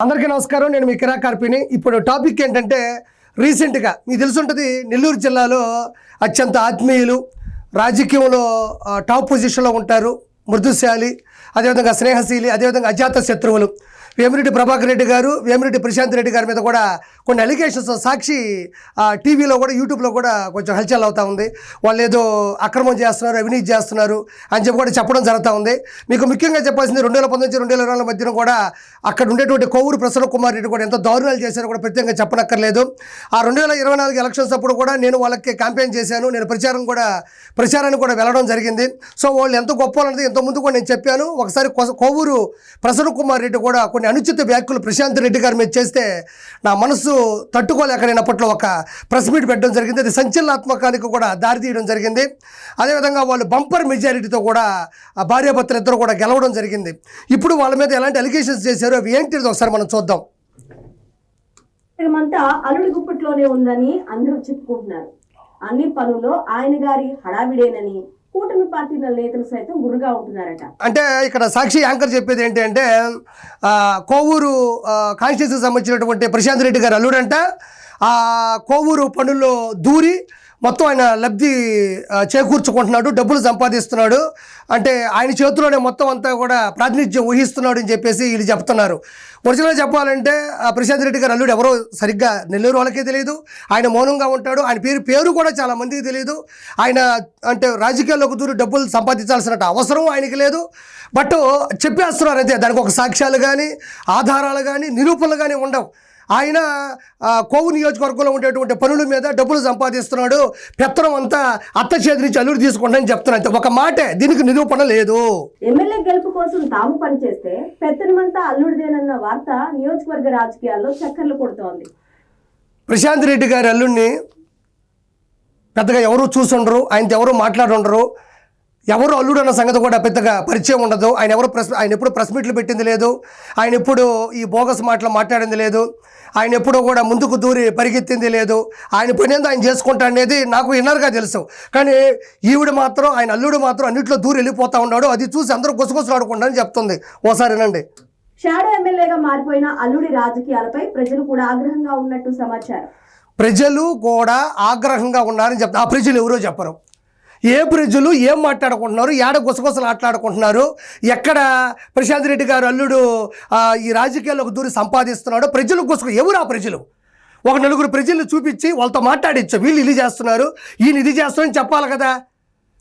అందరికీ నమస్కారం. నేను మీ కిరా కార్పిని. ఇప్పుడు టాపిక్ ఏంటంటే రీసెంట్గా మీకు తెలుసుంటుంది, నెల్లూరు జిల్లాలో అత్యంత ఆత్మీయులు, రాజకీయంలో టాప్ పొజిషన్లో ఉంటారు, మృదుశాలి, అదేవిధంగా స్నేహశీలి, అదేవిధంగా అజాత శత్రువులు వేమిరెడ్డి ప్రభాకర్ రెడ్డి గారు, వేమిరెడ్డి ప్రశాంత్ రెడ్డి గారి మీద కూడా కొన్ని అలిగేషన్స్ సాక్షి టీవీలో కూడా యూట్యూబ్లో కూడా కొంచెం హల్చల్ అవుతూ ఉంది. వాళ్ళు ఏదో అక్రమం చేస్తున్నారు, అవినీతి చేస్తున్నారు అని చెప్పి కూడా చెప్పడం జరుగుతూ ఉంది. మీకు ముఖ్యంగా చెప్పాల్సింది 2019 2024 మధ్యన కూడా అక్కడ ఉండేటువంటి కొవ్వూరు ప్రసన్న కుమార్ రెడ్డి కూడా ఎంత దారుణాలు చేశారో కూడా ప్రత్యేకంగా చెప్పనక్కర్లేదు. ఆ 2024 ఎలక్షన్స్ అప్పుడు కూడా నేను వాళ్ళకి క్యాంపెయిన్ చేశాను, నేను ప్రచారానికి కూడా వెళ్ళడం జరిగింది. సో వాళ్ళు ఎంత గొప్ప అన్నది ఇంతకుముందు కూడా నేను చెప్పాను. ఒకసారి కొవ్వూరు ప్రసన్న కుమార్ రెడ్డి కూడా కొన్ని అనుచిత వ్యాఖ్యలు ప్రశాంత్ రెడ్డి గారి మీద చేస్తే నా మనసు తట్టుకోలేక నేను అప్పట్లో ఒక ప్రెస్ మీట్ పెట్టడం జరిగింది. అది సంచలనాత్మకానికి కూడా దారితీయడం జరిగింది. అదేవిధంగా వాళ్ళు బంపర్ మెజారిటీతో కూడా ఆ భార్యాభర్తలు ఇద్దరు కూడా గెలవడం జరిగింది. ఇప్పుడు వాళ్ళ మీద ఎలాంటి అలిగేషన్స్ చేశారో అవి ఏంటిది ఒకసారి మనం చూద్దాం. అంతా అల్లుడి గుప్పట్లోనే ఉందని అందరూ చెప్పుకుంటున్నారు. అన్ని పనుల్లో ఆయన గారి హడావిడేనని కూటమి పార్టీల నేతలు సైతం గురుగా ఉంటున్నారట. అంటే ఇక్కడ సాక్షి యాంకర్ చెప్పేది ఏంటంటే కోవూరు కాన్స్టిట్యూన్సీకి సంబంధించినటువంటి ప్రశాంత్ రెడ్డి గారు అల్లుడంట ఆ కోవూరు పనుల్లో దూరి మొత్తం ఆయన లబ్ధి చేకూర్చుకుంటున్నాడు, డబ్బులు సంపాదిస్తున్నాడు, అంటే ఆయన చేతిలోనే మొత్తం అంతా కూడా ప్రాతినిధ్యం వహిస్తున్నాడు అని చెప్పేసి వీళ్ళు చెప్తున్నారు. ఒరిజినల్గా చెప్పాలంటే ప్రశాంత్ రెడ్డి గారు అల్లుడు ఎవరో సరిగ్గా నెల్లూరు వాళ్ళకే తెలియదు. ఆయన మౌనంగా ఉంటాడు. ఆయన పేరు కూడా చాలా మందికి తెలియదు. ఆయన అంటే రాజకీయాల్లోకి దూరి డబ్బులు సంపాదించాల్సిన అవసరం ఆయనకి లేదు. బట్ చెప్పేస్తున్నారు అంతే. దానికి ఒక సాక్ష్యాలు కానీ ఆధారాలు కానీ నిరూపణలు కానీ ఉండవు. ఆయన కోవు నియోజకవర్గంలో ఉండేటువంటి పనుల మీద డబ్బులు సంపాదిస్తున్నాడు, పెత్తనం అంతా అత్త చేతి నుంచి అల్లుడు తీసుకుంటానని చెప్తున్నారు. ఒక మాటే, దీనికి నిరూపణ లేదు. ఎమ్మెల్యే గెలుపు కోసం తాము పనిచేస్తే పెత్తనమంతా అల్లుడిదేనన్న వార్త నియోజకవర్గ రాజకీయాల్లో చక్కర్లు కొడుతోంది. ప్రశాంత్ రెడ్డి గారి అల్లుడిని పెద్దగా ఎవరు చూసుండరు, ఆయనతో ఎవరు మాట్లాడుండరు, ఎవరు అల్లుడు అన్న సంగతి కూడా పెద్దగా పరిచయం ఉండదు. ఆయన ఎప్పుడు ప్రెస్ మీట్లు పెట్టింది లేదు, ఆయన ఎప్పుడు ఈ బోగస్ మాటలు మాట్లాడింది లేదు, ఆయన ఎప్పుడూ కూడా ముందుకు దూరి పరిగెత్తింది లేదు. ఆయన పని ఏందో ఆయన చేసుకుంటా అనేది నాకు ఇన్నర్గా తెలుసు. కానీ ఈవిడ మాత్రం, ఆయన అల్లుడు మాత్రం అన్నింటిలో దూరి వెళ్ళిపోతూ ఉన్నాడు. అది చూసి అందరూ గుసగుసలాడుకుంటారని చెప్తుంది. ఓసారినండి. షాడో ఎమ్మెల్యేగా మారిపోయిన అల్లుడి రాజకీయాలపై ప్రజలు కూడా ఆగ్రహంగా ఉన్నట్టు సమాచారం. ప్రజలు కూడా ఆగ్రహంగా ఉన్నారని చెప్తారు. ఆ ప్రజలు ఎవరో చెప్పరు. ఏ ప్రజలు ఏం మాట్లాడుకుంటున్నారు, ఏడ గుసగుసలు ఆటలాడుకుంటున్నారు, ఎక్కడ ప్రశాంత్ రెడ్డి గారు అల్లుడు ఈ రాజకీయాల్లోకి దూరి సంపాదిస్తున్నాడు, ప్రజలు ఎవరు ఆ ప్రజలు? ఒక నలుగురు ప్రజలను చూపించి వాళ్ళతో మాట్లాడించు, వీళ్ళు ఇది చేస్తున్నారు, ఈయన ఇది చేస్తున్నారని చెప్పాలి కదా.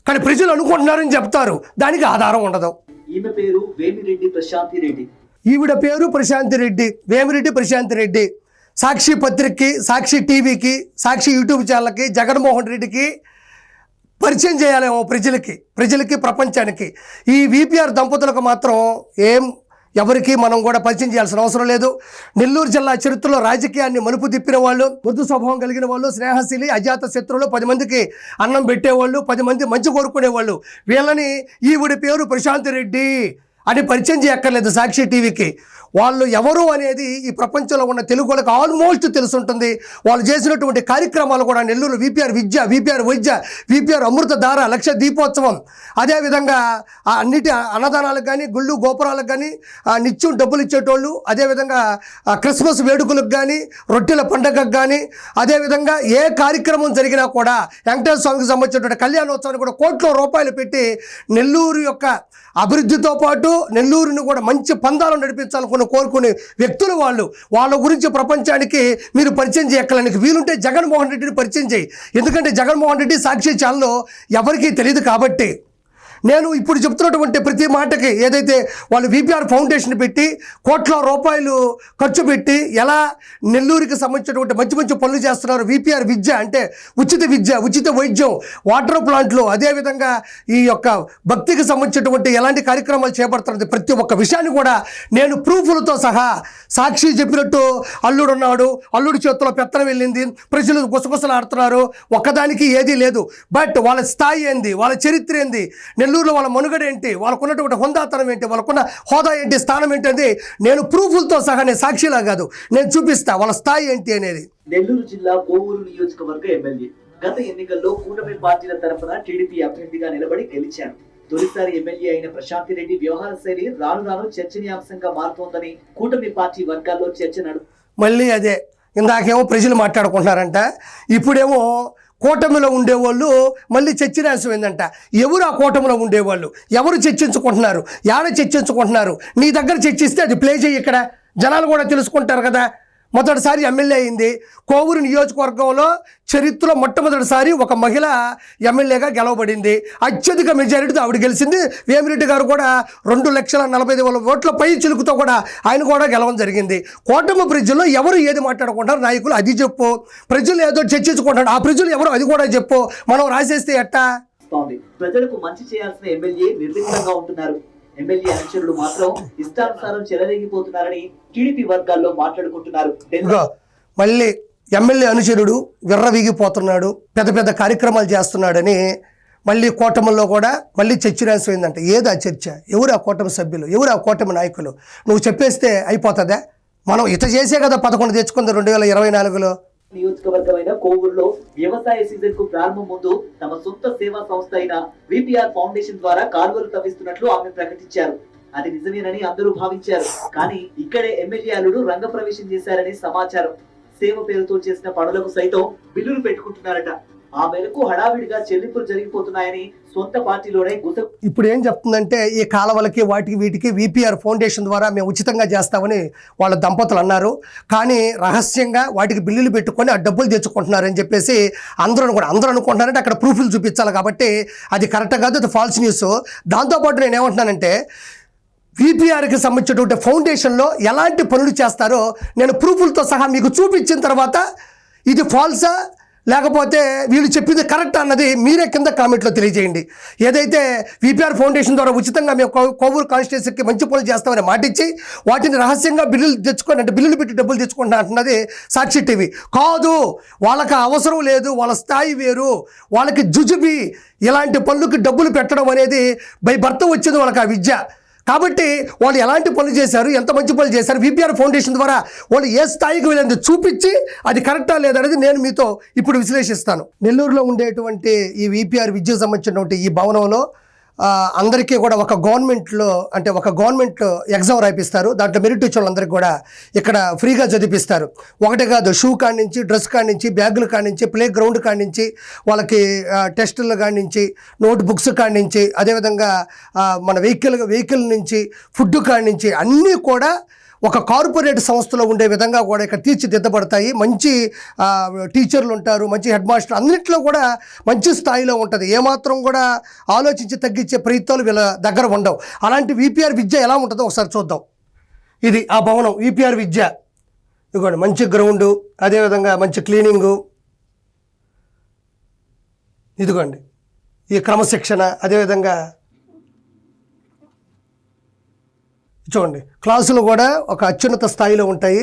కానీ ప్రజలు అనుకుంటున్నారని చెప్తారు, దానికి ఆధారం ఉండదు. ఈమె పేరు వేమిరెడ్డి ప్రశాంతి రెడ్డి. ఈవిడ పేరు ప్రశాంతి రెడ్డి, వేమిరెడ్డి ప్రశాంతి రెడ్డి. సాక్షి పత్రికకి, సాక్షి టీవీకి, సాక్షి యూట్యూబ్ ఛానల్కి, జగన్మోహన్ రెడ్డికి పరిచయం చేయాలేమో ప్రజలకి ప్రపంచానికి. ఈ విపిఆర్ దంపతులకు మాత్రం ఎవరికి మనం కూడా పరిచయం చేయాల్సిన అవసరం లేదు. నెల్లూరు జిల్లా చరిత్రలో రాజకీయాన్ని మలుపు తిప్పిన వాళ్ళు, మృదు స్వభావం కలిగిన వాళ్ళు, స్నేహశీలి, అజాత శత్రువులు, 10 మందికి అన్నం పెట్టేవాళ్ళు, 10 మంది మంచి కోరుకునేవాళ్ళు. వీళ్ళని ఈవిడి పేరు ప్రశాంత్ రెడ్డి అని పరిచయం చేయక్కర్లేదు సాక్షి టీవీకి. వాళ్ళు ఎవరు అనేది ఈ ప్రపంచంలో ఉన్న తెలుగు వాళ్ళకి ఆల్మోస్ట్ తెలుసుంటుంది. వాళ్ళు చేసినటువంటి కార్యక్రమాలు కూడా నెల్లూరు విపిఆర్ విద్య, విపిఆర్ వైద్య, విపిఆర్ అమృతధార, లక్ష దీపోత్సవం, అదేవిధంగా అన్నిటి అన్నదానాలకు కానీ, గుళ్ళు గోపురాలకు కానీ నిత్యం డబ్బులు ఇచ్చేటోళ్ళు, అదేవిధంగా క్రిస్మస్ వేడుకలకు కానీ, రొట్టెల పండగకు కానీ, అదేవిధంగా ఏ కార్యక్రమం జరిగినా కూడా వెంకటేశ్వర స్వామికి సంబంధించినటువంటి కళ్యాణోత్సవాన్ని కూడా కోట్ల రూపాయలు పెట్టి నెల్లూరు యొక్క అభివృద్ధితో పాటు నెల్లూరుని కూడా మంచి పందాలు నడిపించాలనుకుని కోరుకునే వ్యక్తులు వాళ్ళు. వాళ్ళ గురించి ప్రపంచానికి మీరు పరిచయం చేయక్కడానికి వీలుంటే జగన్మోహన్ రెడ్డిని పరిచయం చేయి. ఎందుకంటే జగన్మోహన్ రెడ్డి సాక్షి ఛానల్లో ఎవరికీ తెలియదు కాబట్టి. నేను ఇప్పుడు చెప్తున్నటువంటి ప్రతి మాటకి ఏదైతే వాళ్ళు విపిఆర్ ఫౌండేషన్ పెట్టి కోట్ల రూపాయలు ఖర్చు పెట్టి ఎలా నెల్లూరుకి సంబంధించినటువంటి మంచి మంచి పనులు చేస్తున్నారు. విపిఆర్ విద్య అంటే ఉచిత విద్య, ఉచిత వైద్యం, వాటర్ ప్లాంట్లు, అదేవిధంగా ఈ యొక్క భక్తికి సంబంధించినటువంటి ఎలాంటి కార్యక్రమాలు చేపడుతున్నది ప్రతి ఒక్క విషయాన్ని కూడా నేను ప్రూఫ్లతో సహా సాక్షి చెప్పినట్టు అల్లుడు ఉన్నాడు, అల్లుడి చేతిలో పెత్తనం వెళ్ళింది, ప్రజలు గుసగుసలాడుతున్నారు, ఒక్కదానికి ఏదీ లేదు. బట్ వాళ్ళ స్థాయి ఏంది, వాళ్ళ చరిత్ర ఏంది, నెల్లూరులో వాళ్ళ మనుగడ ఏంటి, వాళ్ళకున్నటువంటి హోదాతనం ఏంటి, వాళ్ళకున్న హోదా ఏంటి, స్థానం ఏంటి అనేది నేను ప్రూఫ్లతో సహా, నేను సాక్షిలా కాదు, నేను చూపిస్తా వాళ్ళ స్థాయి ఏంటి అనేది. నెల్లూరు జిల్లా కోవూరు నియోజకవర్గ ఎమ్మెల్యే గత ఎన్నికల్లో కూటమి పార్టీల తరఫున టీడీపీ అభ్యర్థిగా నిలబడి గెలిచారు. తొలిసారి ఎమ్మెల్యే అయిన ప్రశాంతి రెడ్డి వ్యవహార శైలి రాను రాను చర్చనీయాంశంగా మారుతోందని కూటమి పార్టీ వర్గాల్లో చర్చ మళ్ళీ అదే ఇందాకేమో ప్రజలు మాట్లాడుకుంటున్నారంట, ఇప్పుడేమో కూటమిలో ఉండేవాళ్ళు మళ్ళీ చర్చనీయాంశం ఏందంట. ఎవరు ఆ కూటమిలో ఉండేవాళ్ళు, ఎవరు చర్చించుకుంటున్నారు, యాడ చర్చించుకుంటున్నారు? నీ దగ్గర చర్చిస్తే అది ప్లే చేయి, ఇక్కడ జనాలు కూడా తెలుసుకుంటారు కదా. మొదటిసారి ఎమ్మెల్యే అయింది కోవూరు నియోజకవర్గంలో, చరిత్రలో మొట్టమొదటిసారి ఒక మహిళ ఎమ్మెల్యేగా గెలవబడింది. అత్యధిక మెజారిటీతో ఆవిడ గెలిచింది. వేమిరెడ్డి గారు కూడా 2,45,000 ఓట్ల పై చిలుకుతో కూడా ఆయన కూడా గెలవడం జరిగింది. కూటమి ప్రజల్లో ఎవరు ఏది మాట్లాడుకుంటారు, నాయకులు అది చెప్పు. ప్రజలు ఏదో చర్చించుకుంటారు, ఆ ప్రజలు ఎవరు అది కూడా చెప్పు. మనం రాసేస్తే ఎట్టా? ప్రజలకు మంచి చేయాల్సిన ఎమ్మెల్యే నిర్విఘ్నంగా ఉంటున్నారు. ఎమ్మెల్యే అనుచరులు మాత్రం ఇష్టానుసారం చెలరేగిపోతున్నారని టీడీపీ వర్గాల్లో మాట్లాడుకుంటున్నారు. మళ్ళీ ఎమ్మెల్యే అనుచరుడు విర్రవీగిపోతున్నాడు, పెద్ద పెద్ద కార్యక్రమాలు చేస్తున్నాడని మళ్ళీ కూటమిలో కూడా మళ్ళీ చర్చనీయాంశం ఏంటంటే, ఏది ఆ చర్చ? ఎవరు ఆ కూటమి సభ్యులు, ఎవరు ఆ కూటమి నాయకులు? నువ్వు చెప్పేస్తే అయిపోతుందా? మనం ఇత చేసే కదా 11 తెచ్చుకుంది 2024లో. నియోజకవర్గమైన కోవూరులో వ్యవసాయ సీజన్ కు ప్రారంభం ముందు తమ సొంత సేవా సంస్థ అయిన విపిఆర్ ఫౌండేషన్ ద్వారా కాలువలు తవ్విస్తున్నట్లు ఆమె ప్రకటించారు. అది నిజమేనని అందరూ భావించారు. కానీ ఇక్కడే ఎమ్మెల్యే అల్లుడు రంగప్రవేశం చేశారని సమాచారం. సేవ పేరుతో చేసిన పనులకు సైతం బిల్లులు పెట్టుకుంటున్నారట. ఆ మేరకు హడావిడిగా చెల్లింపులు జరిగిపోతున్నాయని సొంత పార్టీలోనే ఇప్పుడు ఏం చెప్తుందంటే, ఈ కాలవలకి వాటికి వీటికి విపిఆర్ ఫౌండేషన్ ద్వారా మేము ఉచితంగా చేస్తామని వాళ్ళ దంపతులు అన్నారు. కానీ రహస్యంగా వాటికి బిల్లులు పెట్టుకొని ఆ డబ్బులు తెచ్చుకుంటున్నారని చెప్పేసి అందరూ అనుకుంటున్నారంటే అక్కడ ప్రూఫ్లు చూపించాలి కాబట్టి అది కరెక్ట్ కాదు, అది ఫాల్స్ న్యూస్. దాంతోపాటు నేను ఏమంటున్నానంటే, విపిఆర్కి సంబంధించినటువంటి ఫౌండేషన్లో ఎలాంటి పనులు చేస్తారో నేను ప్రూఫ్లతో సహా మీకు చూపించిన తర్వాత ఇది ఫాల్సా లేకపోతే వీళ్ళు చెప్పింది కరెక్ట్ అన్నది మీరే కింద కామెంట్లో తెలియజేయండి. ఏదైతే విపిఆర్ ఫౌండేషన్ ద్వారా ఉచితంగా మేము కోవూరు కాన్స్టిట్యూన్సీకి మంచి పనులు చేస్తామని మాటిచ్చి వాటిని రహస్యంగా బిల్లులు తెచ్చుకొని, అంటే బిల్లులు పెట్టి డబ్బులు తెచ్చుకుంటున్నా అంటున్నది సాక్షి టీవీ. కాదు, వాళ్ళకి అవసరం లేదు, వాళ్ళ స్థాయి వేరు, వాళ్ళకి జుజుబి ఇలాంటి పనులకి డబ్బులు పెట్టడం అనేది బై బర్త్ వచ్చింది వాళ్ళకి ఆ విద్య. కాబట్టి వాళ్ళు ఎలాంటి పనులు చేశారు, ఎంత మంచి పనులు చేశారు, విపిఆర్ ఫౌండేషన్ ద్వారా వాళ్ళు ఏ స్థాయికి వెళ్ళింది చూపించి అది కరెక్టా లేదనేది నేను మీతో ఇప్పుడు విశ్లేషిస్తాను. నెల్లూరులో ఉండేటువంటి ఈ విపిఆర్ విద్యకు సంబంధించినటువంటి ఈ భవనంలో అందరికీ కూడా ఒక గవర్నమెంట్ ఎగ్జామ్ రాయిపిస్తారు. దాంట్లో మెరిట్ వచ్చిన వాళ్ళందరికీ కూడా ఇక్కడ ఫ్రీగా చదివిస్తారు. ఒకటే కాదు, షూ కాడి నుంచి, డ్రెస్ కాడి నుంచి, బ్యాగుల కాడి నుంచి, ప్లే గ్రౌండ్ కాడి నుంచి, వాళ్ళకి టెస్టుల కాడి నుంచి, నోట్ బుక్స్ కాడి నుంచి, అదేవిధంగా మన వెహికల్ నుంచి, ఫుడ్ కాడి నుంచి అన్నీ కూడా ఒక కార్పొరేట్ సంస్థలో ఉండే విధంగా కూడా ఇక్కడ తీర్చిదిద్దబడతాయి. మంచి టీచర్లు ఉంటారు, మంచి హెడ్ మాస్టర్, అన్నింటిలో కూడా మంచి స్థాయిలో ఉంటుంది. ఏమాత్రం కూడా ఆలోచించి తగ్గించే ప్రయత్నాలు వీళ్ళ దగ్గర ఉండవు. అలాంటి విపిఆర్ విద్య ఎలా ఉంటుందో ఒకసారి చూద్దాం. ఇది ఆ భవనం విపిఆర్ విద్య. ఇదిగోండి, మంచి గ్రౌండు, అదేవిధంగా మంచి క్లీనింగు, ఇదిగోండి ఈ క్రమశిక్షణ, అదేవిధంగా చూడండి క్లాసులు కూడా ఒక అత్యున్నత స్థాయిలో ఉంటాయి.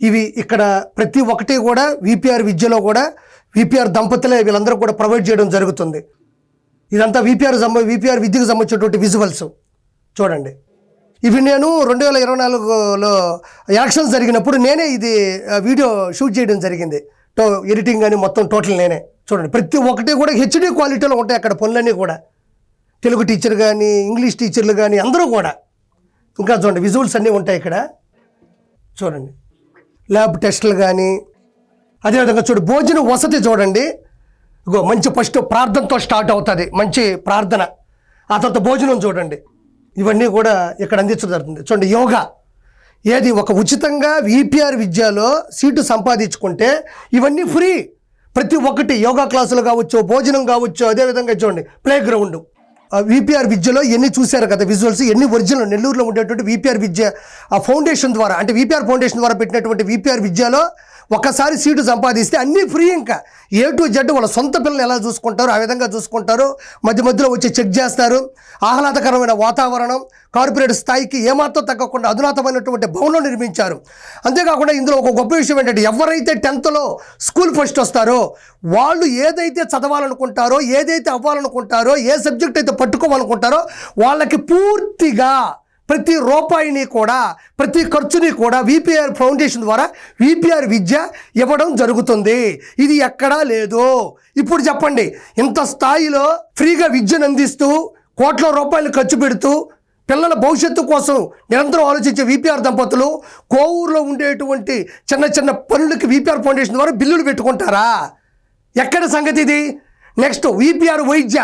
ఇవి ఇక్కడ ప్రతి ఒక్కటి కూడా విపిఆర్ విద్యలో కూడా విపిఆర్ దంపతులే వీళ్ళందరూ కూడా ప్రొవైడ్ చేయడం జరుగుతుంది. ఇదంతా విపిఆర్ విద్యకు సంబంధించినటువంటి విజువల్స్ చూడండి. ఇవి నేను 2024లో ఎలక్షన్స్ జరిగినప్పుడు నేనే ఇది వీడియో షూట్ చేయడం జరిగింది. ఎడిటింగ్ కానీ మొత్తం టోటల్ నేనే. చూడండి, ప్రతి ఒక్కటి కూడా హెచ్డి క్వాలిటీలో ఉంటాయి అక్కడ పనులన్నీ కూడా. తెలుగు టీచర్ కానీ, ఇంగ్లీష్ టీచర్లు కానీ అందరూ కూడా. ఇంకా చూడండి విజువల్స్ అన్నీ ఉంటాయి ఇక్కడ. చూడండి ల్యాబ్ టెస్టులు కానీ, అదేవిధంగా చూడు భోజనం వసతి చూడండి. ఇగో మంచి ఫస్ట్ ప్రార్థనతో స్టార్ట్ అవుతుంది, మంచి ప్రార్థన, ఆ తర్వాత భోజనం చూడండి. ఇవన్నీ కూడా ఇక్కడ అందించడం జరుగుతుంది. చూడండి యోగా, ఏది ఒక ఉచితంగా విపిఆర్ విద్యలో సీటు సంపాదించుకుంటే ఇవన్నీ ఫ్రీ. ప్రతి ఒక్కటి యోగా క్లాసులు కావచ్చు, భోజనం కావచ్చు, అదేవిధంగా చూడండి ప్లే గ్రౌండ్. విపిఆర్ విద్యలో ఎన్ని చూశారు కదా విజువల్స్, ఎన్ని ఒరిజినల్ నెల్లూరులో ఉండేటువంటి విపిఆర్ విద్య ఆ ఫౌండేషన్ ద్వారా, అంటే విపిఆర్ ఫౌండేషన్ ద్వారా పెట్టినటువంటి విపిఆర్ విద్యలో ఒక్కసారి సీటు సంపాదిస్తే అన్నీ ఫ్రీ. ఇంకా A to Z వాళ్ళ సొంత పిల్లలు ఎలా చూసుకుంటారో ఆ విధంగా చూసుకుంటారు. మధ్యలో వచ్చి చెక్ చేస్తారు. ఆహ్లాదకరమైన వాతావరణం, కార్పొరేట్ స్థాయికి ఏమాత్రం తగ్గకుండా అధునాతమైనటువంటి భవనం నిర్మించారు. అంతేకాకుండా ఇందులో ఒక గొప్ప విషయం ఏంటంటే, ఎవరైతే 10th స్కూల్ ఫస్ట్ వస్తారో వాళ్ళు ఏదైతే చదవాలనుకుంటారో, ఏదైతే అవ్వాలనుకుంటారో, ఏ సబ్జెక్ట్ అయితే పట్టుకోవాలనుకుంటారో వాళ్ళకి పూర్తిగా ప్రతి రూపాయిని కూడా, ప్రతి ఖర్చుని కూడా విపిఆర్ ఫౌండేషన్ ద్వారా విపిఆర్ విద్య ఇవ్వడం జరుగుతుంది. ఇది ఎక్కడా లేదు. ఇప్పుడు చెప్పండి, ఇంత స్థాయిలో ఫ్రీగా విద్యను అందిస్తూ కోట్ల రూపాయలు ఖర్చు పెడుతూ పిల్లల భవిష్యత్తు కోసం నిరంతరం ఆలోచించే వీపీఆర్ దంపతులు కోవూరులో ఉండేటువంటి చిన్న చిన్న పనులకి వీపీఆర్ ఫౌండేషన్ ద్వారా బిల్లులు పెట్టుకుంటారా? ఎక్కడ సంగతి ఇది? నెక్స్ట్ వీపీఆర్ వైద్య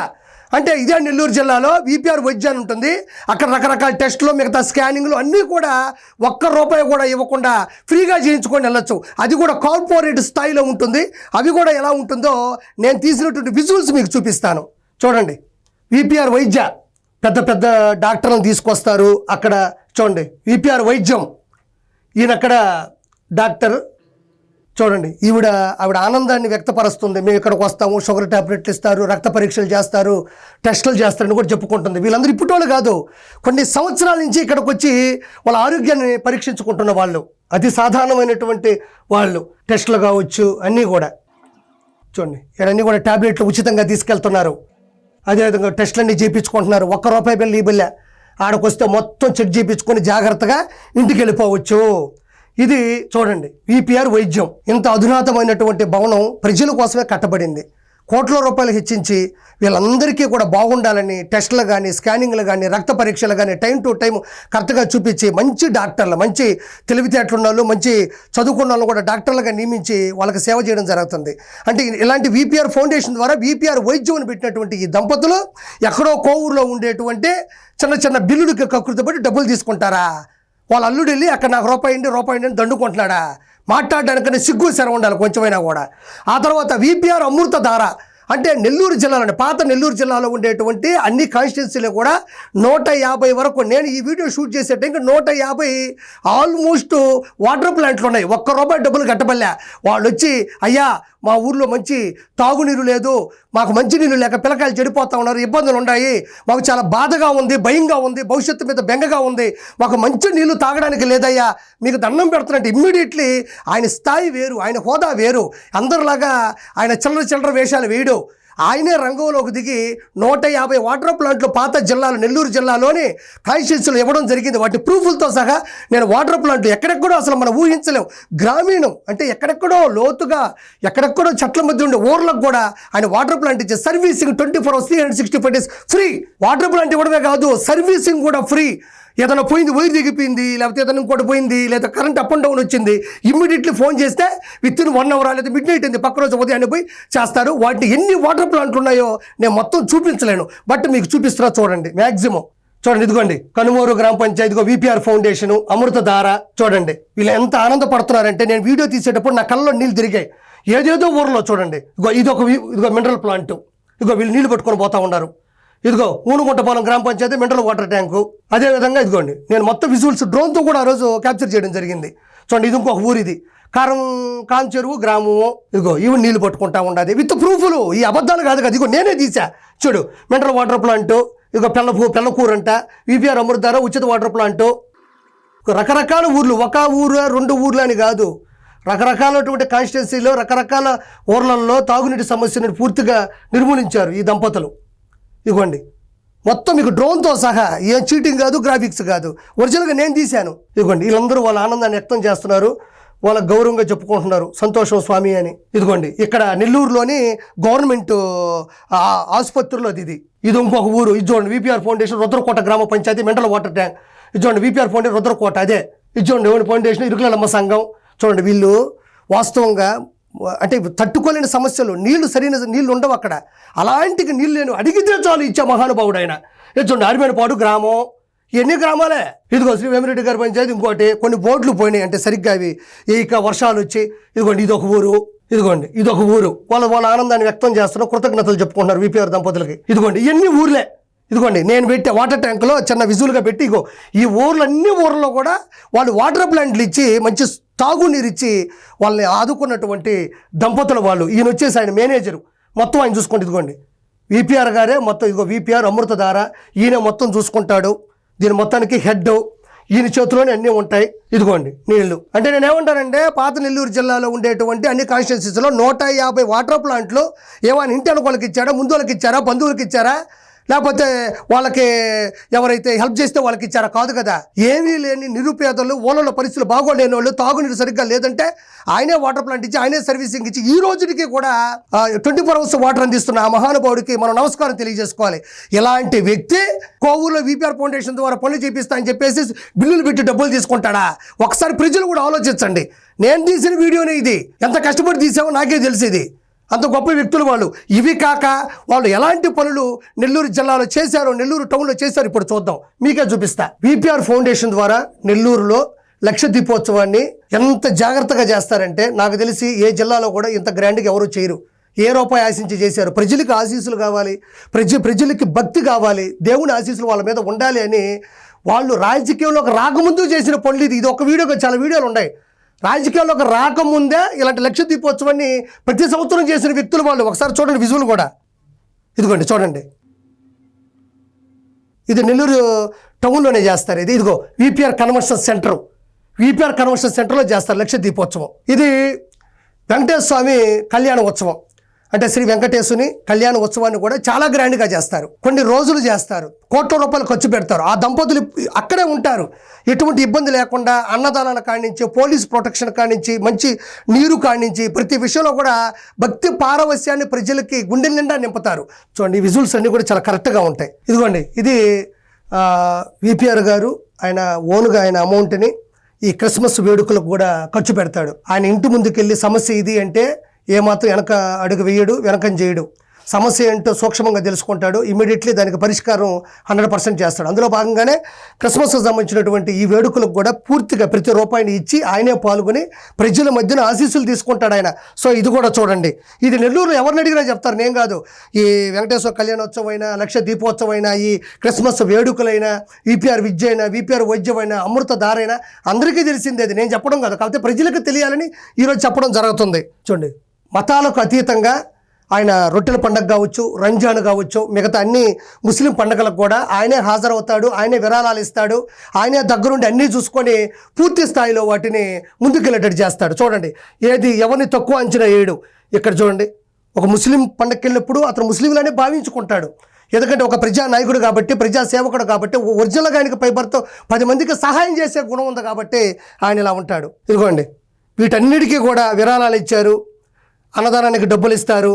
అంటే ఇదే నెల్లూరు జిల్లాలో వీపీఆర్ వైద్య అని ఉంటుంది. అక్కడ రకరకాల టెస్టులు మిగతా స్కానింగ్లు అన్నీ కూడా ₹1 కూడా ఇవ్వకుండా ఫ్రీగా చేయించుకొని వెళ్ళొచ్చు. అది కూడా కార్పొరేట్ స్థాయిలో ఉంటుంది. అవి కూడా ఎలా ఉంటుందో నేను తీసినటువంటి విజువల్స్ మీకు చూపిస్తాను. చూడండి, వీపీఆర్ వైద్య పెద్ద పెద్ద డాక్టర్లను తీసుకొస్తారు. అక్కడ చూడండి వీపీఆర్ వైద్యం, ఈయన అక్కడ డాక్టర్. చూడండి ఆవిడ ఆనందాన్ని వ్యక్తపరుస్తుంది. మేము ఇక్కడికి వస్తాము, షుగర్ ట్యాబ్లెట్లు ఇస్తారు, రక్త పరీక్షలు చేస్తారు, టెస్టులు చేస్తారని కూడా చెప్పుకుంటుంది. వీళ్ళందరూ ఇప్పటి కాదు, కొన్ని సంవత్సరాల నుంచి ఇక్కడికి వచ్చి వాళ్ళ ఆరోగ్యాన్ని పరీక్షించుకుంటున్న వాళ్ళు, అతి సాధారణమైనటువంటి వాళ్ళు. టెస్టులు కావచ్చు అన్నీ కూడా చూడండి, ఇవన్నీ కూడా ట్యాబ్లెట్లు ఉచితంగా తీసుకెళ్తున్నారు. అదేవిధంగా టెస్టులన్నీ చేయించుకుంటున్నారు. ₹1 బిల్లు ఈ బిల్లే. ఆడకొస్తే మొత్తం చెక్ చేయించుకొని జాగ్రత్తగా ఇంటికి వెళ్ళిపోవచ్చు. ఇది చూడండి వీపీఆర్ వైద్యం. ఇంత అధునాతమైనటువంటి భవనం ప్రజల కోసమే కట్టబడింది. కోట్ల రూపాయలు హెచ్చించి వీళ్ళందరికీ కూడా బాగుండాలని టెస్టులు కానీ స్కానింగ్లు కానీ రక్త పరీక్షలు కానీ టైం టు టైం కరెక్ట్గా చూపించి మంచి డాక్టర్లు, మంచి తెలివితేటలు ఉన్న వాళ్ళు, మంచి చదువుకున్న వాళ్ళు కూడా డాక్టర్లుగా నియమించి వాళ్ళకి సేవ చేయడం జరుగుతుంది. అంటే ఇలాంటి వీపీఆర్ ఫౌండేషన్ ద్వారా వీపీఆర్ వైద్యం పెట్టినటువంటి ఈ దంపతులు ఎక్కడో కోవూరులో ఉండేటువంటి చిన్న చిన్న బిల్లులకి కకృతిపడి డబ్బులు తీసుకుంటారా? వాళ్ళ అల్లుడు వెళ్ళి అక్కడ నాకు రూపాయి అని దండుకుంటున్నాడా? మాట్లాడడానికనే సిగ్గు శరం ఉండాలి కొంచెమైనా కూడా. ఆ తర్వాత వీపీఆర్ అమృతధార అంటే నెల్లూరు జిల్లాలోని పాత నెల్లూరు జిల్లాలో ఉండేటువంటి అన్ని కాన్స్టిట్యున్సీలు కూడా 150 వరకు, నేను ఈ వీడియో షూట్ చేసే టైంకి 150 ఆల్మోస్ట్ వాటర్ ప్లాంట్లు ఉన్నాయి. ₹1 డబ్బులు కట్టబల్లే. వాళ్ళు వచ్చి అయ్యా మా ఊర్లో మంచి తాగునీరు లేదు, మాకు మంచినీళ్ళు లేక పిల్లకాయలు చెడిపోతూ ఉన్నారు, ఇబ్బందులు ఉన్నాయి, మాకు చాలా బాధగా ఉంది, భయంగా ఉంది, భవిష్యత్తు మీద బెంగగా ఉంది, మాకు మంచి నీళ్ళు తాగడానికి లేదయ్యా, మీకు దండం పెడుతున్నట్టు ఇమ్మీడియట్లీ ఆయన స్థాయి వేరు, ఆయన హోదా వేరు. అందరిలాగా ఆయన చిల్లర వేషాలు వేయడు. ఆయనే రంగంలోకి దిగి 150 వాటర్ ప్లాంట్లు పాత జిల్లాలో నెల్లూరు జిల్లాలోని కాన్స్టిట్యున్సీలు ఇవ్వడం జరిగింది. వాటి ప్రూఫ్లతో సహా నేను వాటర్ ప్లాంట్లు ఎక్కడెక్కడో అసలు మనం ఊహించలేం, గ్రామీణం అంటే ఎక్కడెక్కడో లోతుగా ఎక్కడెక్కడో చెట్ల మధ్య ఉండే ఊర్లకు కూడా ఆయన వాటర్ ప్లాంట్ ఇచ్చే servicing 24 hours 365 days free. Water plant ఇవ్వడమే కాదు, సర్వీసింగ్ కూడా ఫ్రీ. ఏదైనా పోయింది, వైర్ దిగిపోయింది, లేకపోతే ఏదైనా ఇంకోటి పోయింది, లేదా కరెంట్ అప్ అండ్ డౌన్ వచ్చింది, ఇమ్మీడియట్లీ ఫోన్ చేస్తే విత్ ఇన్ 1 hour లేదా మిడ్ నైట్ అయింది, పక్క రోజు ఉదయాన్నే పోయి చేస్తారు. వాటి ఎన్ని వాటర్ ప్లాంట్లు ఉన్నాయో నేను మొత్తం చూపించలేను, బట్ మీకు చూపిస్తున్నా చూడండి. మ్యాక్సిమం చూడండి, ఇదిగోండి కనుమూరు గ్రామ పంచాయతీగో వీపీఆర్ ఫౌండేషన్ అమృతధార. చూడండి వీళ్ళు ఎంత ఆనందపడుతున్నారంటే నేను వీడియో తీసేటప్పుడు నా కళ్ళలో నీళ్ళు తిరిగాయి. ఏదేదో ఊర్లో చూడండి, ఇదిగో మినరల్ ప్లాంట్, వీళ్ళు నీళ్ళు పట్టుకొని పోతా ఉన్నారు. ఇదిగో ఊనుగుంటపాలెం గ్రామ పంచాయతీ మినరల్ వాటర్ ట్యాంకు. అదేవిధంగా ఇదిగోండి నేను మొత్తం విజువల్స్ డ్రోన్తో కూడా ఆ రోజు క్యాప్చర్ చేయడం జరిగింది. చూడండి ఇది ఇంకొక ఊరు, ఇది కాంచెరువు గ్రామము. ఇదిగో ఇవి నీళ్ళు పట్టుకుంటా ఉండాలి విత్ ప్రూఫ్లు, ఈ అబద్ధాలు కాదు కదా. ఇదిగో నేనే తీసా చూడు, మినరల్ వాటర్ ప్లాంట్, ఇదిగో పెళ్ళకూరంట, వీపీఆర్ అమృతధార ఉచిత వాటర్ ప్లాంటు. రకరకాల ఊర్లు, ఒక ఊరు 2 ఊర్లు అని కాదు, రకరకాలటువంటి కాన్స్టిట్యున్సీలో రకరకాల ఊర్లలో తాగునీటి సమస్యను పూర్తిగా నిర్మూలించారు ఈ దంపతులు. ఇవ్వండి మొత్తం మీకు డ్రోన్తో సహా, ఏం చీటింగ్ కాదు, గ్రాఫిక్స్ కాదు, ఒరిజినల్గా నేను తీశాను. ఇదిగోండి వీళ్ళందరూ వాళ్ళ ఆనందాన్ని వ్యక్తం చేస్తున్నారు, వాళ్ళ గౌరవంగా చెప్పుకుంటున్నారు, సంతోషం స్వామి అని. ఇదిగోండి ఇక్కడ నెల్లూరులోని గవర్నమెంట్ ఆసుపత్రిలో ఇది ఇంకొక ఊరు. ఇది చూడండి వీపీఆర్ ఫౌండేషన్ రుద్రకోట గ్రామ పంచాయతీ మినరల్ వాటర్ ట్యాంక్. ఇది చూడండి వీపీఆర్ ఫౌండేషన్ రుద్రకోట, అదే. ఇది చూడండి ఫౌండేషన్ ఇరుకులమ్మ సంఘం. చూడండి వీళ్ళు వాస్తవంగా అంటే తట్టుకోలేని సమస్యలు, సరైన నీళ్ళు ఉండవు అక్కడ. అలాంటి నీళ్ళు నేను అడిగితే చాలు ఇచ్చే మహానుభావుడు ఆయన. ఇది చూడండి అరిమేనపాడు గ్రామం, ఎన్ని గ్రామాలే. ఇదిగో శ్రీ వేమిరెడ్డి గారి పంచాయతీ ఇంకోటి, కొన్ని బోర్డులు పోయినాయి అంటే సరిగ్గా అవి ఇక వర్షాలు వచ్చి. ఇదిగోండి ఇదొక ఊరు, ఇదొక ఊరు. వాళ్ళ ఆనందాన్ని వ్యక్తం చేస్తున్నారు, కృతజ్ఞతలు చెప్పుకుంటున్నారు వీపీఆర్ దంపతులకి. ఇదిగోండి ఇవన్నీ ఊర్లే. ఇదిగోండి నేను పెట్టే వాటర్ ట్యాంకులో చిన్న విజువల్గా పెట్టి, ఇగో ఈ ఊర్లో కూడా వాళ్ళు వాటర్ ప్లాంట్లు ఇచ్చి మంచి తాగునీరు ఇచ్చి వాళ్ళని ఆదుకున్నటువంటి దంపతులు వాళ్ళు. ఈయన వచ్చేసి ఆయన మేనేజరు, మొత్తం ఆయన చూసుకోండి. ఇదిగోండి వీపీఆర్ గారే మొత్తం, ఇదిగో వీపీఆర్ అమృతధార, ఈయన మొత్తం చూసుకుంటాడు. దీని మొత్తానికి హెడ్, ఈయన చేతిలోనే అన్నీ ఉంటాయి. ఇదిగోండి నీళ్లు. అంటే నేను ఏమంటానంటే పాత నెల్లూరు జిల్లాలో ఉండేటువంటి అన్ని కాన్స్టిట్యున్సీస్లో 150 వాటర్ ప్లాంట్లు ఏమైనా ఇంటి అనుకోళ్ళకి ఇచ్చారా, ముందు వాళ్ళకి ఇచ్చారా, బంధువులకి ఇచ్చారా, లేకపోతే వాళ్ళకి ఎవరైతే హెల్ప్ చేస్తే వాళ్ళకి ఇచ్చారా? కాదు కదా. ఏమీ లేని నిరుపేదలు, ఊళ్ళలో పరిస్థితులు బాగోలేని వాళ్ళు, తాగునీరు సరిగ్గా లేదంటే ఆయనే వాటర్ ప్లాంట్ ఇచ్చి ఆయనే సర్వీసింగ్ ఇచ్చి ఈ రోజుకి కూడా 24 hours వాటర్ అందిస్తున్న ఆ మహానుభావుడికి మనం నమస్కారం తెలియజేసుకోవాలి. ఇలాంటి వ్యక్తి కోవూరులో VPR ఫౌండేషన్ ద్వారా పనులు చేపిస్తా అని చెప్పేసి బిల్లులు పెట్టి డబ్బులు తీసుకుంటాడా? ఒకసారి ప్రజలు కూడా ఆలోచించండి. నేను తీసిన వీడియోనే ఇది. ఎంత కష్టపడి తీసామో నాకే తెలిసేది. అంత గొప్ప వ్యక్తులు వాళ్ళు. ఇవి కాక వాళ్ళు ఎలాంటి పనులు నెల్లూరు జిల్లాలో చేశారో, నెల్లూరు టౌన్లో చేశారు, ఇప్పుడు చూద్దాం, మీకే చూపిస్తా. VPR ఫౌండేషన్ ద్వారా నెల్లూరులో లక్ష దీపోత్సవాన్ని ఎంత జాగ్రత్తగా చేస్తారంటే నాకు తెలిసి ఏ జిల్లాలో కూడా ఇంత గ్రాండ్గా ఎవరు చేయరు. ఏ రూపాయి ఆశించి చేశారు? ప్రజలకు ఆశీస్సులు కావాలి, ప్రజలకి భక్తి కావాలి, దేవుని ఆశీస్సులు వాళ్ళ మీద ఉండాలి అని వాళ్ళు రాజకీయంలోకి రాకముందు చేసిన పనులు. ఇది ఒక వీడియోగా చాలా వీడియోలు ఉన్నాయి. రాజకీయాల్లోకి రాకముందే ఇలాంటి లక్ష దీపోత్సవాన్ని ప్రతి సంవత్సరం చేసిన వ్యక్తులు వాళ్ళు. ఒకసారి చూడండి విజువల్ కూడా. ఇదిగోండి చూడండి, ఇది నెల్లూరు టౌన్లోనే చేస్తారు. ఇదిగో VPR convention centre. VPR convention సెంటర్లో చేస్తారు లక్ష దీపోత్సవం. ఇది వెంకటేశ్వర స్వామి కళ్యాణ ఉత్సవం, అంటే శ్రీ వెంకటేశ్వరుని కళ్యాణ ఉత్సవాన్ని కూడా చాలా గ్రాండ్గా చేస్తారు. కొన్ని రోజులు చేస్తారు, కోట్ల రూపాయలు ఖర్చు పెడతారు. ఆ దంపతులు అక్కడే ఉంటారు, ఎటువంటి ఇబ్బంది లేకుండా. అన్నదానాల కానించి, పోలీస్ ప్రొటెక్షన్ కానించి, మంచి నీరు కానించి, ప్రతి విషయంలో కూడా భక్తి పారవస్యాన్ని ప్రజలకి గుండెల నిండా నింపుతారు. చూడండి, విజువల్స్ అన్నీ కూడా చాలా కరెక్ట్గా ఉంటాయి. ఇదిగోండి, ఇది VPR గారు ఆయన ఓన్గా ఆయన అమౌంట్ని ఈ క్రిస్మస్ వేడుకలకు కూడా ఖర్చు పెడతాడు. ఆయన ఇంటి ముందుకెళ్ళి సమస్య ఇది అంటే ఏమాత్రం వెనక అడుగు వేయడు, వెనకం చేయడు. సమస్య ఏంటో సూక్ష్మంగా తెలుసుకుంటాడు, ఇమీడియట్లీ దానికి పరిష్కారం 100% చేస్తాడు. అందులో భాగంగానే క్రిస్మస్కి సంబంధించినటువంటి ఈ వేడుకలకు కూడా పూర్తిగా ప్రతి రూపాయిని ఇచ్చి ఆయనే పాల్గొని ప్రజల మధ్యన ఆశీస్సులు తీసుకుంటాడు ఆయన. సో ఇది కూడా చూడండి, ఇది నెల్లూరులో ఎవరిని అడిగినా చెప్తారు, నేను కాదు. ఈ వెంకటేశ్వర కళ్యాణోత్సవం అయినా, లక్ష దీపోత్సవం అయినా, ఈ క్రిస్మస్ వేడుకలైనా, VPR విద్య అయినా, VPR వైద్యం అయినా, అమృతధారైనా అందరికీ తెలిసిందే. అది నేను చెప్పడం కాదు, కాకపోతే ప్రజలకు తెలియాలని ఈరోజు చెప్పడం జరుగుతుంది. చూడండి, మతాలకు అతీతంగా ఆయన రొట్టెల పండుగ కావచ్చు, రంజాన్ కావచ్చు, మిగతా అన్ని ముస్లిం పండుగలకు కూడా ఆయనే హాజరవుతాడు, ఆయనే విరాళాలు ఇస్తాడు, ఆయనే దగ్గరుండి అన్నీ చూసుకొని పూర్తి స్థాయిలో వాటిని ముందుకెళ్ళేటట్టు చేస్తాడు. చూడండి, ఏది ఎవరిని తక్కువ అంచనా వేయడు. ఇక్కడ చూడండి, ఒక ముస్లిం పండుగకి వెళ్ళినప్పుడు అతను ముస్లింలనే భావించుకుంటాడు. ఎందుకంటే ఒక ప్రజా నాయకుడు కాబట్టి, ప్రజా సేవకుడు కాబట్టి, ఒరిజినల్గా ఆయనకి పైబర్తో 10 మందికి సహాయం చేసే గుణం ఉంది కాబట్టి ఆయన ఇలా ఉంటాడు. ఇదిగోండి, వీటన్నిటికీ కూడా విరాళాలు ఇచ్చారు, అన్నదానానికి డబ్బులు ఇస్తారు,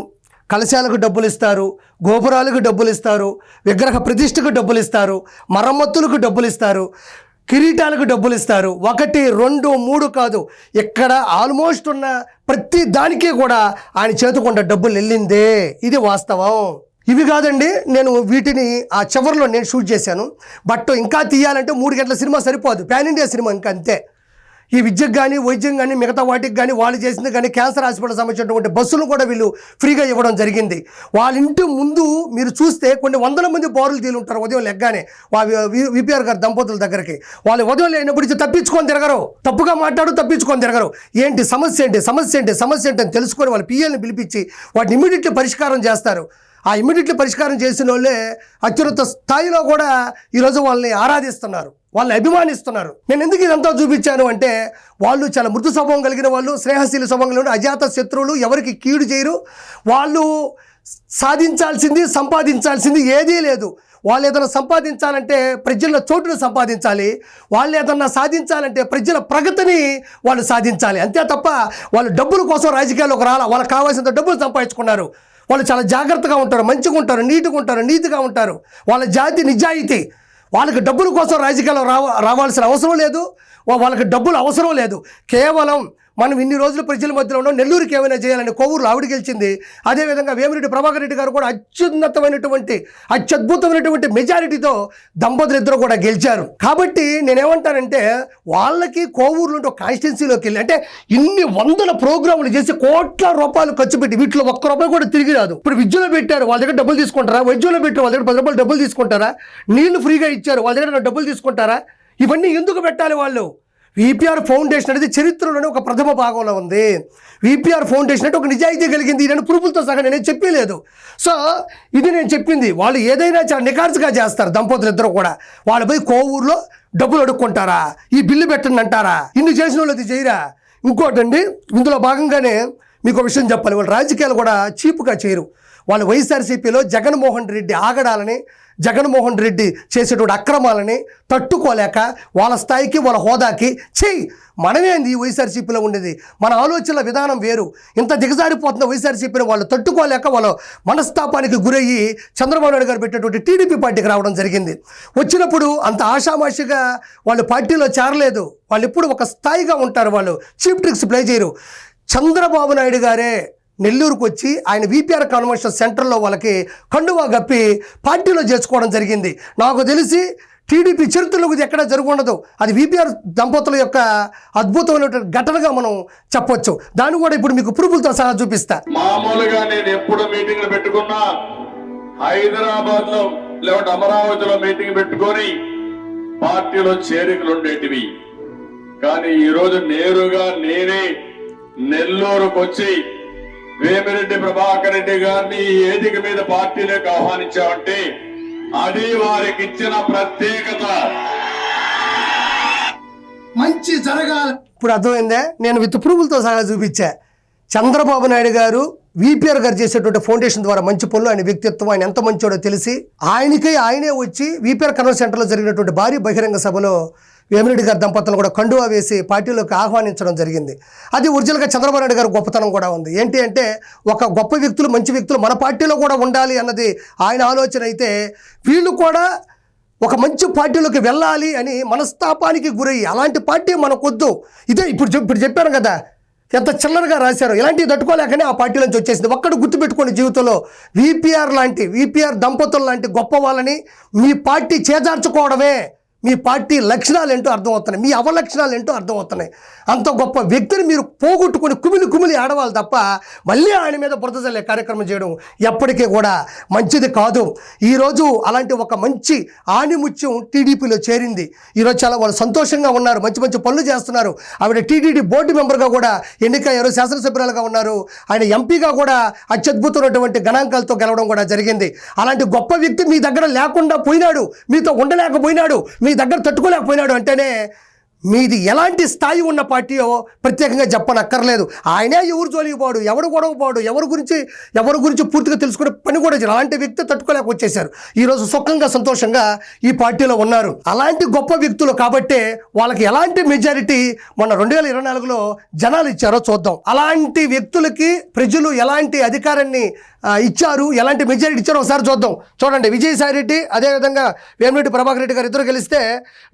కలశాలకు డబ్బులు ఇస్తారు, గోపురాలకు డబ్బులు ఇస్తారు, విగ్రహ ప్రతిష్టకు డబ్బులు ఇస్తారు, మరమ్మతులకు డబ్బులు ఇస్తారు, కిరీటాలకు డబ్బులు ఇస్తారు. 1, 2, 3 కాదు, ఇక్కడ ఆల్మోస్ట్ ఉన్న ప్రతి దానికి కూడా ఆయన చేతుకుండా డబ్బులు వెళ్ళిందే. ఇది వాస్తవం. ఇవి కాదండి, నేను వీటిని ఆ చివరిలో నేను షూట్ చేశాను. బట్ ఇంకా తీయాలంటే 3 గంటల సినిమా సరిపోదు, పాన్ ఇండియా సినిమా ఇంకా అంతే. ఈ విద్యకు కానీ, వైద్యం కానీ, మిగతా వాటికి కానీ, వాళ్ళు చేసింది కానీ, క్యాన్సర్ హాస్పిటల్ సంబంధించినటువంటి బస్సులు కూడా వీళ్ళు ఫ్రీగా ఇవ్వడం జరిగింది. వాళ్ళ ఇంటి ముందు మీరు చూస్తే కొన్ని 100 మంది బారులు తీలుంటారు ఉదయం లెగ్గానే. VPR గారు దంపతుల దగ్గరికి వాళ్ళు ఉదయం లేనప్పుడు తప్పించుకొని తిరగరు, తప్పుగా తప్పించుకొని తిరగరు. ఏంటి సమస్య ఏంటి, సమస్య ఏంటి, సమస్య ఏంటి అని తెలుసుకొని వాళ్ళ PAని పిలిపించి వాటిని ఇమీడియట్లీ పరిష్కారం చేస్తారు. ఆ ఇమీడియట్లీ పరిష్కారం చేసిన వాళ్ళే అత్యున్నత స్థాయిలో కూడా ఈరోజు వాళ్ళని ఆరాధిస్తున్నారు, వాళ్ళని అభిమానిస్తున్నారు. నేను ఎందుకు ఇదంతా చూపించాను అంటే వాళ్ళు చాలా మృదు స్వభావం కలిగిన వాళ్ళు, స్నేహశీల స్వభావం కలిగిన, అజాత శత్రువులు, ఎవరికి కీడు చేయరు. వాళ్ళు సాధించాల్సింది, సంపాదించాల్సింది ఏదీ లేదు. వాళ్ళు ఏదైనా సంపాదించాలంటే ప్రజల చోటును సంపాదించాలి, వాళ్ళు ఏదన్నా సాధించాలంటే ప్రజల ప్రగతిని వాళ్ళు సాధించాలి. అంతే తప్ప వాళ్ళు డబ్బుల కోసం రాజకీయాల్లోకి రాలా. వాళ్ళకి కావాల్సినంత డబ్బులు సంపాదించుకున్నారు. వాళ్ళు చాలా జాగ్రత్తగా ఉంటారు, మంచిగా ఉంటారు, నీట్గా ఉంటారు, నీతిగా ఉంటారు. వాళ్ళ జాతి నిజాయితీ. వాళ్ళకి డబ్బుల కోసం రాజకీయాల్లో రావాల్సిన అవసరం లేదు, వాళ్ళకి డబ్బులు అవసరం లేదు. కేవలం మనం ఇన్ని రోజులు ప్రజల మధ్యలో ఉన్నాం, నెల్లూరుకి ఏమైనా చేయాలని కోవూరులో ఆవిడ గెలిచింది. అదేవిధంగా వేమిరెడ్డి ప్రభాకర్ రెడ్డి గారు కూడా అత్యద్భుతమైనటువంటి మెజారిటీతో దంపతులు ఇద్దరు కూడా గెలిచారు. కాబట్టి నేనేమంటానంటే వాళ్ళకి కోవూరులో ఉంటే కాన్స్టిట్యున్సీలోకి వెళ్ళి అంటే ఇన్ని 100 ప్రోగ్రాములు చేసి కోట్ల రూపాయలు ఖర్చు పెట్టి వీటిలో 1 రూపాయి కూడా తిరిగి రాదు. ఇప్పుడు విద్యలో పెట్టారు, వాళ్ళ దగ్గర డబ్బులు తీసుకుంటారా? వైద్యంలో పెట్టారు, వాళ్ళ దగ్గర 10 రూపాయలు డబ్బులు తీసుకుంటారా? నీళ్లు ఫ్రీగా ఇచ్చారు, వాళ్ళ దగ్గర డబ్బులు తీసుకుంటారా? ఇవన్నీ ఎందుకు పెట్టాలి వాళ్ళు? VPR ఫౌండేషన్ అనేది చరిత్రలోనే ఒక ప్రథమ భాగంలో ఉంది. VPR ఫౌండేషన్ అంటే ఒక నిజాయితీ కలిగింది. నేను ప్రూఫ్లతో సహా నేను చెప్పలేదు. సో ఇది నేను చెప్పింది. వాళ్ళు ఏదైనా చాలా నిఖార్సుగా చేస్తారు దంపతులు ఇద్దరు కూడా. వాళ్ళు పోయి కోవూరులో డబ్బులు అడుక్కుంటారా? ఈ బిల్లు పెట్టండి అంటారా? ఇన్ని చేసిన వాళ్ళు అది చేయరా? ఇంకోటండి, ఇందులో భాగంగానే మీకు ఒక విషయం చెప్పాలి. వాళ్ళు రాజకీయాలు కూడా చీప్గా చేయరు. వాళ్ళు వైఎస్ఆర్సీపీలో జగన్మోహన్ రెడ్డి ఆగడాలని, జగన్మోహన్ రెడ్డి చేసేటువంటి అక్రమాలని తట్టుకోలేక వాళ్ళ స్థాయికి వాళ్ళ హోదాకి మనమేంది ఈ వైఎస్ఆర్సీపీలో ఉండేది, మన ఆలోచనల విధానం వేరు, ఇంత దిగజారిపోతున్న వైఎస్ఆర్సీపీని వాళ్ళు తట్టుకోలేక వాళ్ళ మనస్తాపానికి గురయ్యి చంద్రబాబు నాయుడు గారు పెట్టినటువంటి టీడీపీ పార్టీకి రావడం జరిగింది. వచ్చినప్పుడు అంత ఆషామాషిగా వాళ్ళు పార్టీలో చేరలేదు. వాళ్ళు ఎప్పుడు ఒక స్థాయిగా ఉంటారు, వాళ్ళు చీప్ ట్రిక్స్ ప్లే చేయరు. చంద్రబాబు నాయుడు గారే నెల్లూరుకు వచ్చి ఆయన వీపీఆర్ కన్వెన్షన్ సెంటర్లో వాళ్ళకి కండువా గప్పి పార్టీలో చేర్చుకోవడం జరిగింది. నాకు తెలిసి టీడీపీ చరిత్రలో ఇది ఎక్కడా జరుగుండదు. అది వీపీఆర్ దంపతుల యొక్క అద్భుతమైనటువంటి ఘటనగా మనం చెప్పొచ్చు. దాన్ని కూడా ఇప్పుడు మీకు ప్రూఫ్లతో సహా చూపిస్తా. మామూలుగా నేను ఎప్పుడు మీటింగ్లు పెట్టుకున్నా హైదరాబాద్ లో లేకపోతే అమరావతిలో మీటింగ్ పెట్టుకొని పార్టీలో చేరికలు ఉండేటివి. కానీ ఈ రోజు నేరుగా నేనే నెల్లూరుకు వచ్చి వేమిరెడ్డి ప్రభాకర్ రెడ్డి గారిని ఈ వేదిక మీద పార్టీలోకి ఆహ్వానించామంటే అది వారికి ఇచ్చిన ప్రత్యేకత. మంచి జరగాలి. ఇప్పుడు అర్థమైందే, నేను విత్ ప్రూఫ్లతో సహా చూపించా. చంద్రబాబు నాయుడు గారు వీపీఆర్ గారు చేసేటువంటి ఫౌండేషన్ ద్వారా మంచి పనులు, ఆయన వ్యక్తిత్వం, ఆయన ఎంత మంచోడో తెలిసి ఆయనే వచ్చి వీపీఆర్ కన్వెన్షన్ సెంటర్లో జరిగినటువంటి భారీ బహిరంగ సభలో వేమిరెడ్డి గారి దంపతులను కూడా కండువా వేసి పార్టీలోకి ఆహ్వానించడం జరిగింది. అది ఒరిజినల్గా చంద్రబాబు నాయుడు గారి గొప్పతనం కూడా ఉంది. ఏంటి అంటే ఒక గొప్ప వ్యక్తులు, మంచి వ్యక్తులు మన పార్టీలో కూడా ఉండాలి అన్నది ఆయన ఆలోచన అయితే, వీళ్ళు కూడా ఒక మంచి పార్టీలోకి వెళ్ళాలి అని మనస్తాపానికి గురయ్యి అలాంటి పార్టీ మనకొద్దు. ఇదే ఇప్పుడు చెప్పాను కదా, ఎంత చిల్లరగా రాశారు. ఇలాంటివి తట్టుకోలేకనే ఆ పార్టీ నుంచి వచ్చేసింది. ఒక్కడు గుర్తుపెట్టుకోండి జీవితంలో, వీపీఆర్ దంపతులు లాంటి గొప్ప వాళ్ళని మీ పార్టీ చేజార్చుకోవడమే మీ పార్టీ లక్షణాలు ఏంటో అర్థమవుతున్నాయి, మీ అవలక్షణాలు ఏంటో అర్థమవుతున్నాయి. అంత గొప్ప వ్యక్తిని మీరు పోగొట్టుకొని కుమిలి ఆడవాలి తప్ప మళ్ళీ ఆయన మీద బురద జల్లే కార్యక్రమం చేయడం ఎప్పటికీ కూడా మంచిది కాదు. ఈరోజు అలాంటి ఒక మంచి ఆణిముత్యం టీడీపీలో చేరింది. ఈరోజు చాలా వాళ్ళు సంతోషంగా ఉన్నారు, మంచి పనులు చేస్తున్నారు. ఆవిడ టీటీడీ బోర్డు మెంబర్గా కూడా ఎన్నికయ్యారు, శాసనసభ్యురాలుగా ఉన్నారు. ఆయన ఎంపీగా కూడా అత్యద్భుతమైనటువంటి గణాంకాలతో గెలవడం కూడా జరిగింది. అలాంటి గొప్ప వ్యక్తి మీ దగ్గర లేకుండా పోయినాడు, మీతో ఉండలేకపోయినాడు, మీ దగ్గర తట్టుకోలేకపోయినాడు అంటేనే మీది ఎలాంటి స్థాయి ఉన్న పార్టీయో ప్రత్యేకంగా చెప్పనక్కర్లేదు. ఆయనే ఎవరు జోలికి పోడు, ఎవరు గొడవ పోడు, ఎవరి గురించి పూర్తిగా తెలుసుకునే పని కూడా చేయరు. అలాంటి వ్యక్తి తట్టుకోలేక వచ్చేసారు. ఈరోజు సుఖంగా సంతోషంగా ఈ పార్టీలో ఉన్నారు. అలాంటి గొప్ప వ్యక్తులు కాబట్టే వాళ్ళకి ఎలాంటి మెజారిటీ మొన్న 2024లో జనాలు ఇచ్చారో చూద్దాం. అలాంటి వ్యక్తులకి ప్రజలు ఎలాంటి అధికారాన్ని ఇచ్చారు, ఎలాంటి మెజారిటీ ఇచ్చారో ఒకసారి చూద్దాం. చూడండి, విజయసాయి రెడ్డి అదేవిధంగా వేమిరెడ్డి ప్రభాకర్ రెడ్డి గారు ఇద్దరు గెలిస్తే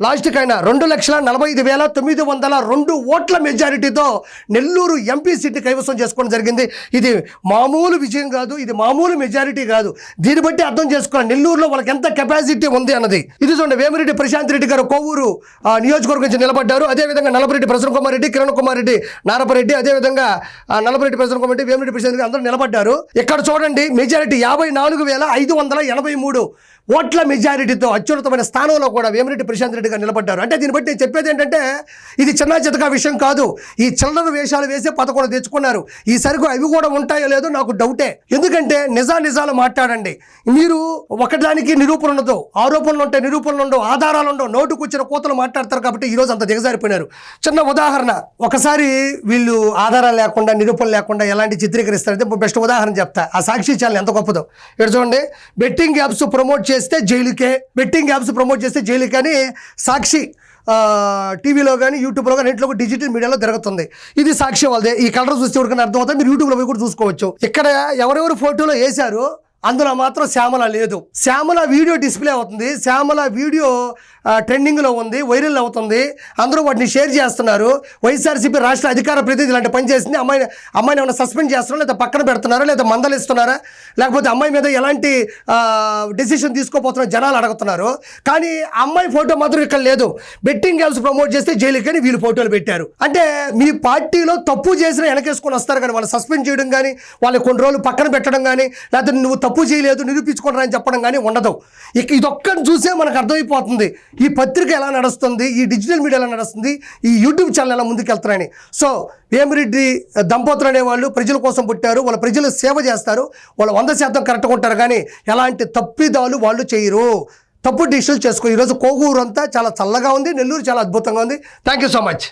లాస్ట్కి ఆయన 2,45,902 ఓట్ల మెజారిటీతో నెల్లూరు ఎంపీ సీటు కైవసం చేసుకోవడం జరిగింది. ఇది మామూలు విజయం కాదు, ఇది మామూలు మెజారిటీ కాదు. దీన్ని బట్టి అర్థం చేసుకోవాలి నెల్లూరులో వాళ్ళకి ఎంత కెపాసిటీ ఉంది అన్నది. ఇది చూడండి, వేమిరెడ్డి ప్రశాంత్ రెడ్డి గారు కోవూరు నియోజకవర్గం నుంచి నిలబడ్డారు. అదేవిధంగా నల్లపరెడ్డి ప్రసన్న కుమార్ రెడ్డి, కిరణ్ కుమార్ రెడ్డి నారపరెడ్డి, అదేవిధంగా నల్లపరెడ్డి ప్రసన్న కుమార్ రెడ్డి, వేమిరెడ్డి ప్రశాంత్ రెడ్డి అందరూ నిలబడ్డారు. ఇక్కడ చూడండి, మెజారిటీ 54,583 ఓట్ల మెజారిటీతో అత్యున్నతమైన స్థానంలో కూడా వేమిరెడ్డి ప్రశాంత్ రెడ్డి గారు నిలబడ్డారు. అంటే దీన్ని బట్టి నేను చెప్పేది ఏంటంటే ఇది చిన్న చితకా విషయం కాదు. ఈ చిల్లర వేషాలు వేసే 11 తెచ్చుకున్నారు. ఈ సరుకు అవి కూడా ఉంటాయో లేదో నాకు డౌటే. ఎందుకంటే నిజాలు మాట్లాడండి. మీరు ఒకదానికి నిరూపణ ఉండదు, ఆరోపణలు ఉంటాయి, నిరూపణలు ఉండవు, ఆధారాలు ఉండవు, నోటుకు వచ్చిన కూతలు మాట్లాడతారు. కాబట్టి ఈరోజు అంత దిగజారిపోయినారు. చిన్న ఉదాహరణ, ఒకసారి వీళ్ళు ఆధారాలు లేకుండా, నిరూపణ లేకుండా ఎలాంటి చిత్రీకరిస్తారంటే బెస్ట్ ఉదాహరణ చెప్తా. ఆ సాక్షి ఛానల్ ఎంత గొప్పదో ఇక్కడ చూడండి. బెట్టింగ్ యాప్స్ ప్రమోట్ చేస్తే జైలుకే అని సాక్షి టీవీలో కానీ యూట్యూబ్లో కానీ ఇంట్లో డిజిటల్ మీడియాలో జరుగుతుంది. ఇది సాక్షి వాళ్ళదే. ఈ కలర్ చూస్తే ఎవరికైనా అర్థమవుతుంది, మీరు యూట్యూబ్లో పోయి కూడా చూసుకోవచ్చు. ఇక్కడ ఎవరెవరు ఫోటోలో వేశారు అందులో మాత్రం శ్యామల లేదు. శ్యామల వీడియో డిస్ప్లే అవుతుంది, శ్యామల వీడియో ట్రెండింగ్లో ఉంది, వైరల్ అవుతుంది, అందరూ వాటిని షేర్ చేస్తున్నారు. వైఎస్ఆర్సీపీ రాష్ట్ర అధికార ప్రతినిధి ఇలాంటి పని చేసింది, అమ్మాయిని ఏమైనా సస్పెండ్ చేస్తున్నారా, లేదా పక్కన పెడుతున్నారా, లేదా మందలిస్తున్నారా, లేకపోతే అమ్మాయి మీద ఎలాంటి డెసిషన్ తీసుకోపోతున్నారో జనాలు అడుగుతున్నారు. కానీ అమ్మాయి ఫోటో మాత్రం ఇక్కడ లేదు. బెట్టింగ్ యాప్స్ ప్రమోట్ చేస్తే జైలుకి అని వీళ్ళు ఫోటోలు పెట్టారు. అంటే మీ పార్టీలో తప్పు చేసిన వెనకేసుకొని వస్తారు కానీ వాళ్ళు సస్పెండ్ చేయడం కానీ, వాళ్ళు కొన్ని రోజులు పక్కన పెట్టడం కానీ, లేకపోతే నువ్వు తప్పు చేయలేదు నిరూపించుకుంటారా అని చెప్పడం కానీ ఉండదు. ఇదొక్కని చూసే మనకు అర్థమైపోతుంది ఈ పత్రిక ఎలా నడుస్తుంది, ఈ డిజిటల్ మీడియా ఎలా నడుస్తుంది, ఈ యూట్యూబ్ ఛానల్ ఎలా ముందుకెళ్తున్నాయని. సో వేమిరెడ్డి దంపతులు అనేవాళ్ళు ప్రజల కోసం పుట్టారు, వాళ్ళ ప్రజలు సేవ చేస్తారు, వాళ్ళు 100% కరెక్ట్గా ఉంటారు. కానీ ఎలాంటి తప్పిదాలు వాళ్ళు చేయరు, తప్పు డిసిషన్లు చేసుకో. ఈరోజు కోవూరు అంతా చాలా చల్లగా ఉంది, నెల్లూరు చాలా అద్భుతంగా ఉంది. Thank you so much.